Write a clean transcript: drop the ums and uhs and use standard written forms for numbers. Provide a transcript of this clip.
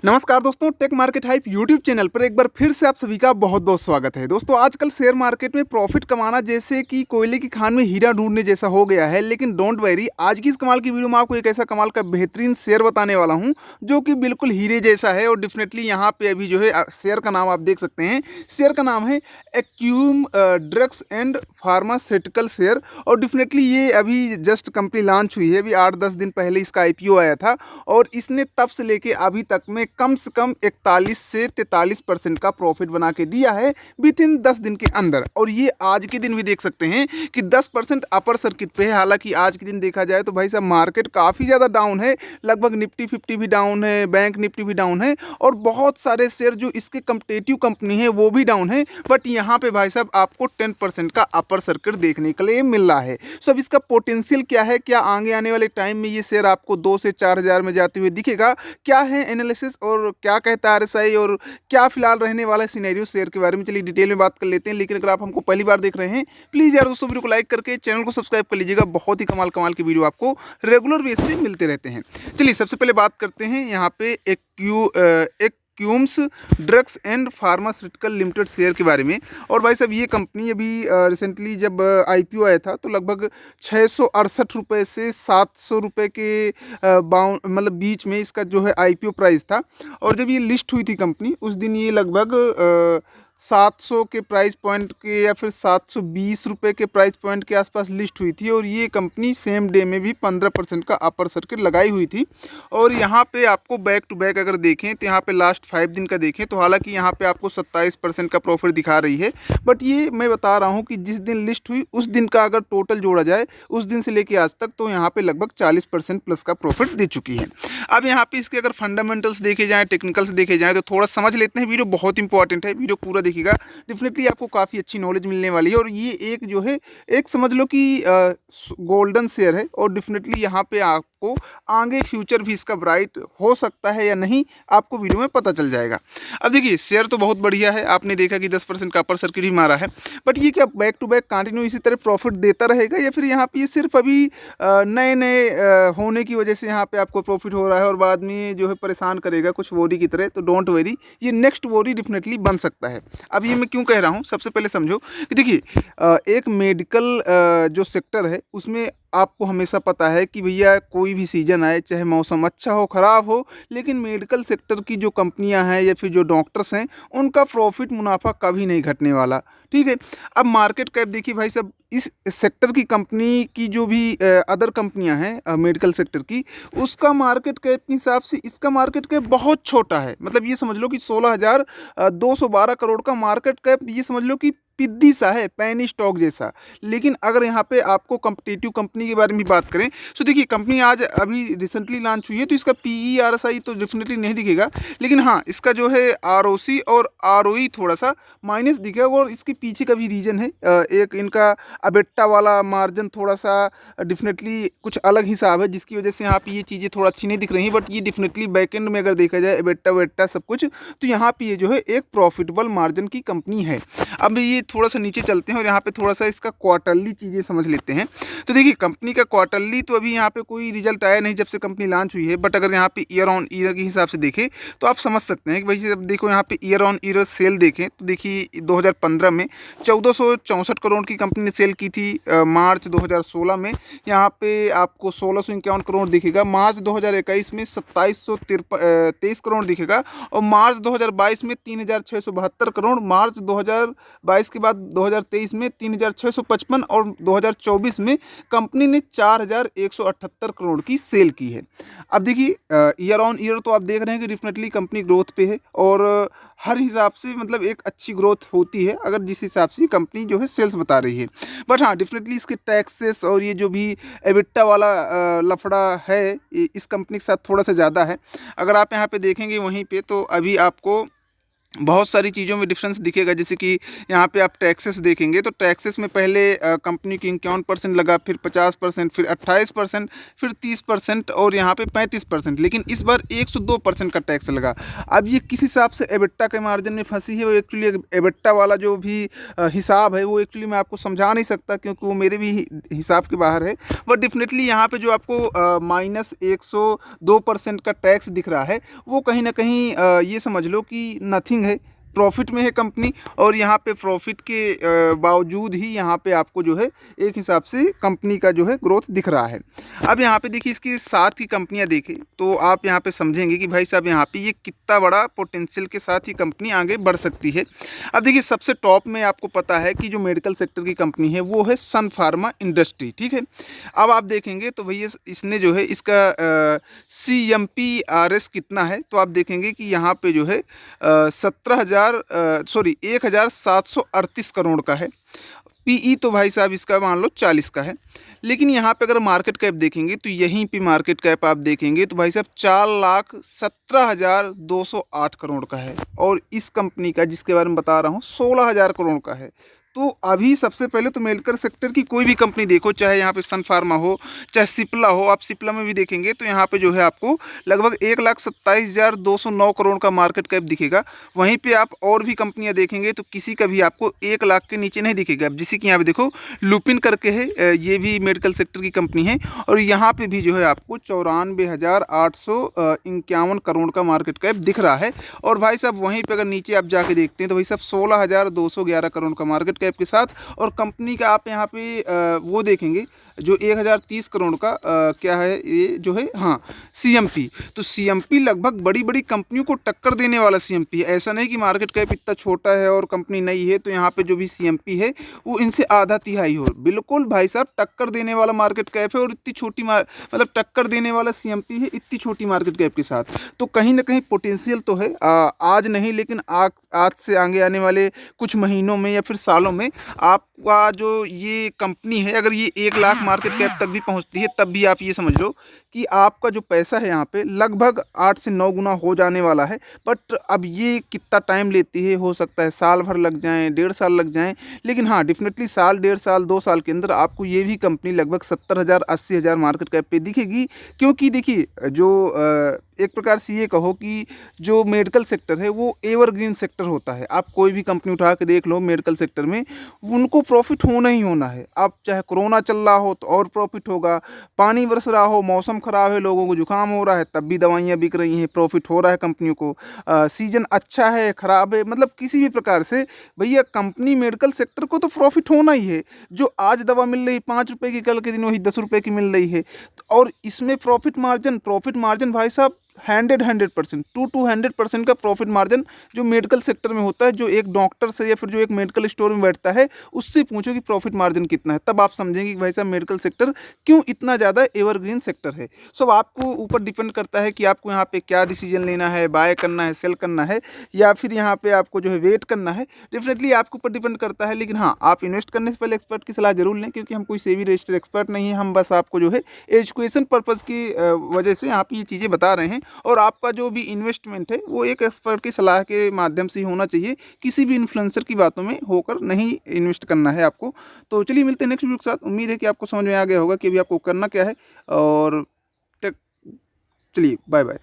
नमस्कार दोस्तों, tech market hype YouTube channel पर एक बार फिर से आप सभी का बहुत बहुत स्वागत है। दोस्तों, आजकल शेयर मार्केट में प्रॉफिट कमाना जैसे कि कोयले की खान में हीरा ढूंढने जैसा हो गया है। लेकिन डोंट वरी, आज की इस कमाल की वीडियो में आपको एक ऐसा कमाल का बेहतरीन शेयर बताने वाला हूं जो कि बिल्कुल हीरे जैसा है। और डेफिनेटली यहाँ पे अभी जो है शेयर का नाम आप देख सकते हैं। शेयर का नाम है एक्यूम ड्रग्स एंड फार्मास्यूटिकल शेयर। और डेफिनेटली ये अभी जस्ट कंपनी लॉन्च हुई है, अभी 8-10 दिन पहले इसका आईपीओ आया था। और इसने तब से लेके अभी तक में कम से कम 41 से 43% का प्रॉफिट बना के दिया है विद इन 10 दिन के अंदर। और ये आज के दिन भी देख सकते हैं कि 10% अपर सर्किट पे है। हालांकि आज के दिन देखा जाए तो भाई साहब मार्केट काफ़ी ज़्यादा डाउन है, लगभग निफ्टी 50 भी डाउन है, बैंक निफ्टी भी डाउन है और बहुत सारे शेयर जो इसके कम्पिटेटिव कंपनी है वो भी डाउन है। बट यहाँ पे भाई साहब आपको 10% का अपर सर्किट देखने के लिए मिल रहा है। सो अब इसका पोटेंशियल क्या है, क्या आगे आने वाले टाइम में ये शेयर आपको 2 से 4 हज़ार में जाते हुए दिखेगा, क्या है एनालिसिस और क्या कहता है आरएसआई और क्या फिलहाल रहने वाला सिनेरियो शेयर के बारे में, चलिए डिटेल में बात कर लेते हैं। लेकिन अगर आप हमको पहली बार देख रहे हैं, प्लीज़ यार दोस्तों वीडियो को लाइक करके चैनल को सब्सक्राइब कर लीजिएगा। बहुत ही कमाल कमाल की वीडियो आपको रेगुलर बेस पे मिलते रहते हैं। चलिए सबसे पहले बात करते हैं यहाँ पे एक क्यूम्स drugs and pharmaceutical limited share के बारे में। और भाई साहब ये कंपनी अभी रिसेंटली जब आईपीओ आया था तो लगभग 668 रुपये से 700 रुपये के बाउंड मतलब बीच में इसका जो है आईपीओ प्राइस था। और जब ये लिस्ट हुई थी कंपनी उस दिन ये लगभग 700 के प्राइस पॉइंट के या फिर 720 रुपये के प्राइस पॉइंट के आसपास लिस्ट हुई थी। और ये कंपनी सेम डे में भी 15% का अपर सर्किट लगाई हुई थी। और यहाँ पे आपको बैक टू बैक अगर देखें तो यहाँ पे लास्ट 5 दिन का देखें तो हालांकि यहाँ पे आपको 27% का प्रॉफिट दिखा रही है। बट ये मैं बता रहा हूँ कि जिस दिन लिस्ट हुई उस दिन का अगर टोटल जोड़ा जाए उस दिन से लेके आज तक तो यहाँ पे लगभग 40% प्लस का प्रॉफिट दे चुकी है। अब यहाँ पे इसके अगर फंडामेंटल्स देखे जाएँ, टेक्निकल्स देखे जाएँ तो थोड़ा समझ लेते हैं। वीडियो बहुत इंपॉर्टेंट है, वीडियो पूरा देखिएगा, डेफिनेटली आपको काफ़ी अच्छी नॉलेज मिलने वाली है। और ये एक जो है एक समझ लो कि गोल्डन शेयर है और डेफिनेटली यहाँ पे आपको आगे फ्यूचर भी इसका ब्राइट हो सकता है या नहीं आपको वीडियो में पता चल जाएगा। अब देखिए शेयर तो बहुत बढ़िया है, आपने देखा कि 10% का अपर सर्किट भी मारा है। बट ये क्या बैक टू बैक कंटिन्यू इसी तरह प्रॉफिट देता रहेगा या फिर यहाँ पे ये सिर्फ अभी नए नए होने की वजह से यहाँ पे आपको प्रॉफिट हो रहा है और बाद में जो है परेशान करेगा कुछ वोरी की तरह? तो डोंट वेरी, ये नेक्स्ट वोरी डेफिनेटली बन सकता है। अब ये मैं क्यों कह रहा हूँ, सबसे पहले समझो कि देखिए एक मेडिकल जो सेक्टर है उसमें आपको हमेशा पता है कि भैया कोई भी सीजन आए, चाहे मौसम अच्छा हो ख़राब हो, लेकिन मेडिकल सेक्टर की जो कंपनियां हैं या फिर जो डॉक्टर्स हैं उनका प्रॉफिट मुनाफा कभी नहीं घटने वाला। ठीक है। अब मार्केट कैप देखिए भाई साहब, इस सेक्टर की कंपनी की जो भी अदर कंपनियां हैं मेडिकल सेक्टर की, उसका मार्केट कैप के हिसाब से इसका मार्केट कैप बहुत छोटा है। मतलब ये समझ लो कि 16,212 करोड़ का मार्केट कैप, ये समझ लो कि पिद्दी सा है, पैनी स्टॉक जैसा। लेकिन अगर यहाँ पे आपको कम्पिटिटिव कंपनी के बारे में बात करें तो देखिए कंपनी आज अभी रिसेंटली लॉन्च हुई है तो इसका पीई आरएसआई तो डेफिनेटली नहीं दिखेगा। लेकिन हाँ, इसका जो है आरओसी और आरओई थोड़ा सा माइनस दिखेगा। और इसके पीछे का भी रीज़न है, एक इनका अबेट्टा वाला मार्जिन थोड़ा सा डेफिनेटली कुछ अलग हिसाब है जिसकी वजह से यहाँ पे ये चीज़ें थोड़ा अच्छी नहीं दिख रही हैं। बट ये डेफिनेटली बैकएंड में अगर देखा जाए अबेट्टा वेट्टा सब कुछ, तो यहाँ पे ये जो है एक प्रॉफिटेबल मार्जिन की कंपनी है। अब ये थोड़ा सा नीचे चलते हैं और यहाँ पे थोड़ा सा इसका क्वार्टरली चीज़ें समझ लेते हैं। तो देखिए कंपनी का क्वार्टरली तो अभी यहाँ पे कोई रिजल्ट आया नहीं जब से कंपनी लॉन्च हुई है। बट अगर यहाँ पे ईयर ऑन ईयर के हिसाब से देखें तो आप समझ सकते हैं कि भाई जब देखो यहाँ पे ईयर ऑन ईयर सेल देखें तो देखिए 2015 में 1464 करोड़ की कंपनी ने सेल की थी। मार्च 2016 में यहाँ पे आपको 1651 करोड़ दिखेगा। मार्च 2021 में 2723 करोड़ दिखेगा। और मार्च 2022 में 3672 करोड़। मार्च 2022 के बाद 2023 में 3655 और 2024 में कंपनी ने 4178 करोड़ की सेल की है। अब देखिए ईयर ऑन ईयर तो आप देख रहे हैं कि डेफिनेटली कंपनी ग्रोथ पे है और हर हिसाब से मतलब एक अच्छी ग्रोथ होती है अगर जिस हिसाब से कंपनी जो है सेल्स बता रही है। बट हाँ, डेफिनेटली इसके टैक्सेस और ये जो भी एबिटा वाला लफड़ा है इस कंपनी के साथ थोड़ा सा ज़्यादा है। अगर आप यहाँ पे देखेंगे वहीं पे तो अभी आपको बहुत सारी चीज़ों में डिफरेंस दिखेगा। जैसे कि यहाँ पे आप टैक्सेस देखेंगे तो टैक्सेस में पहले कंपनी की 51% लगा, फिर 50%, फिर 28%, फिर 30% और यहाँ पे 35%, लेकिन इस बार 102% का टैक्स लगा। अब ये किस हिसाब से एबिटा के मार्जिन में फंसी है, वो एक्चुअली एबिटा वाला जो भी हिसाब है वो एक्चुअली मैं आपको समझा नहीं सकता, क्योंकि वो मेरे भी हिसाब के बाहर है। बट डेफिनेटली यहाँ पे जो आपको -102% का टैक्स दिख रहा है, वो कहीं ना कहीं ये समझ लो कि नथिंग है, प्रॉफिट में है कंपनी। और यहाँ पे प्रॉफिट के बावजूद ही यहाँ पे आपको जो है एक हिसाब से कंपनी का जो है ग्रोथ दिख रहा है। अब यहाँ पे देखिए इसके साथ की कंपनियाँ देखें तो आप यहाँ पे समझेंगे कि भाई साहब यहाँ पे ये कितना बड़ा पोटेंशियल के साथ ही कंपनी आगे बढ़ सकती है। अब देखिए सबसे टॉप में आपको पता है कि जो मेडिकल सेक्टर की कंपनी है वो है सन फार्मा इंडस्ट्री, ठीक है। अब आप देखेंगे तो भैया इसने जो है इसका CMPRS कितना है, तो आप देखेंगे कि यहाँ पे जो है 1738 करोड़ का है। PE तो भाई साहब इसका मान लो 40 का है। लेकिन यहाँ पे अगर मार्केट कैप देखेंगे तो यहीं पे मार्केट कैप आप देखेंगे तो भाई साहब 4,17,208 करोड़ का है। और इस कंपनी का जिसके बारे में बता रहा हूँ 16,000 करोड़ का है। तो अभी सबसे पहले तो मेडिकल सेक्टर की कोई भी कंपनी देखो, चाहे यहाँ पे सन फार्मा हो, चाहे सिप्ला हो, आप सिप्ला में भी देखेंगे तो यहाँ पे जो है आपको लगभग 1,27,209 करोड़ का मार्केट कैप दिखेगा। वहीं पे आप और भी कंपनियाँ देखेंगे तो किसी का भी आपको 1 लाख के नीचे नहीं दिखेगा। अब जैसे कि यहाँ पे देखो लुपिन करके है, ये भी मेडिकल सेक्टर की कंपनी है, और यहाँ पे भी जो है आपको 94,851 करोड़ का मार्केट कैप दिख रहा है। और भाई साहब वहीं पे अगर नीचे आप जाके देखते हैं तो भाई साहब 16,211 करोड़ का मार्केट कैप के साथ, और कंपनी का आप यहाँ पे वो देखेंगे जो 1,030 करोड़ का क्या है ये जो है, हाँ, CMP। तो CMP लगभग बड़ी बड़ी कंपनियों को टक्कर देने वाला CMP है। ऐसा नहीं कि मार्केट कैप इतना छोटा है और कंपनी नहीं है तो यहाँ पे जो भी CMP है वो इनसे आधा तिहाई हो। बिल्कुल भाई साहब टक्कर देने वाला मार्केट कैप है, और इतनी छोटी मतलब टक्कर देने वाला CMP है इतनी छोटी मार्केट कैप के साथ। तो कहीं ना कहीं पोटेंशियल तो है, आज नहीं लेकिन आज से आगे आने वाले कुछ महीनों में या फिर सालों में आपका जो ये कंपनी है अगर ये 1 लाख मार्केट कैप तक भी पहुंचती है, तब भी आप ये समझ लो कि आपका जो पैसा है यहाँ पे लगभग 8 से 9 गुना हो जाने वाला है। बट अब ये कितना टाइम लेती है, हो सकता है साल भर लग जाए, 1.5 साल लग जाए, लेकिन हाँ डेफिनेटली साल, 1.5 साल, 2 साल के अंदर आपको ये भी कंपनी लगभग 70,000 80,000 मार्केट कैप पे दिखेगी। क्योंकि देखिए जो एक प्रकार से ये कहो कि जो मेडिकल सेक्टर है वो एवरग्रीन सेक्टर होता है। आप कोई भी कंपनी उठा के देख लो मेडिकल सेक्टर में, उनको प्रॉफिट होना ही होना है। अब चाहे कोरोना चल रहा हो तो और प्रॉफिट होगा, पानी बरस रहा हो, मौसम ख़राब है, लोगों को जुकाम हो रहा है, तब भी दवाइयाँ बिक रही हैं, प्रॉफिट हो रहा है कंपनियों को। सीजन अच्छा है, ख़राब है, मतलब किसी भी प्रकार से भैया कंपनी मेडिकल सेक्टर को तो प्रॉफिट होना ही है। जो आज दवा मिल रही 5 रुपये की, कल के दिन वही 10 रुपये की मिल रही है। और इसमें प्रॉफिट मार्जिन भाई साहब 100% 200% का प्रॉफिट मार्जिन जो मेडिकल सेक्टर में होता है। जो एक डॉक्टर से या फिर जो एक मेडिकल स्टोर में बैठता है उससे पूछो कि प्रॉफिट मार्जिन कितना है, तब आप समझेंगे कि भाई साहब मेडिकल सेक्टर क्यों इतना ज़्यादा एवरग्रीन सेक्टर है। सब आपको ऊपर डिपेंड करता है कि आपको यहाँ पे क्या डिसीजन लेना है, बाय करना है, सेल करना है, या फिर यहाँ पे आपको जो है वेट करना है। डेफिनेटली आपके ऊपर डिपेंड करता है। लेकिन हाँ, आप इन्वेस्ट करने से पहले एक्सपर्ट की सलाह जरूर लें, क्योंकि हम कोई सेबी रजिस्टर्ड एक्सपर्ट नहीं है। हम बस आपको जो है एजुकेशन पर्पज़ की वजह से यहाँ पे ये चीज़ें बता रहे हैं। और आपका जो भी इन्वेस्टमेंट है वो एक एक्सपर्ट की सलाह के माध्यम से ही होना चाहिए, किसी भी इन्फ्लुएंसर की बातों में होकर नहीं इन्वेस्ट करना है आपको। तो चलिए मिलते हैं नेक्स्ट वीडियो के साथ। उम्मीद है कि आपको समझ में आ गया होगा कि अभी आपको करना क्या है। और चलिए बाय बाय।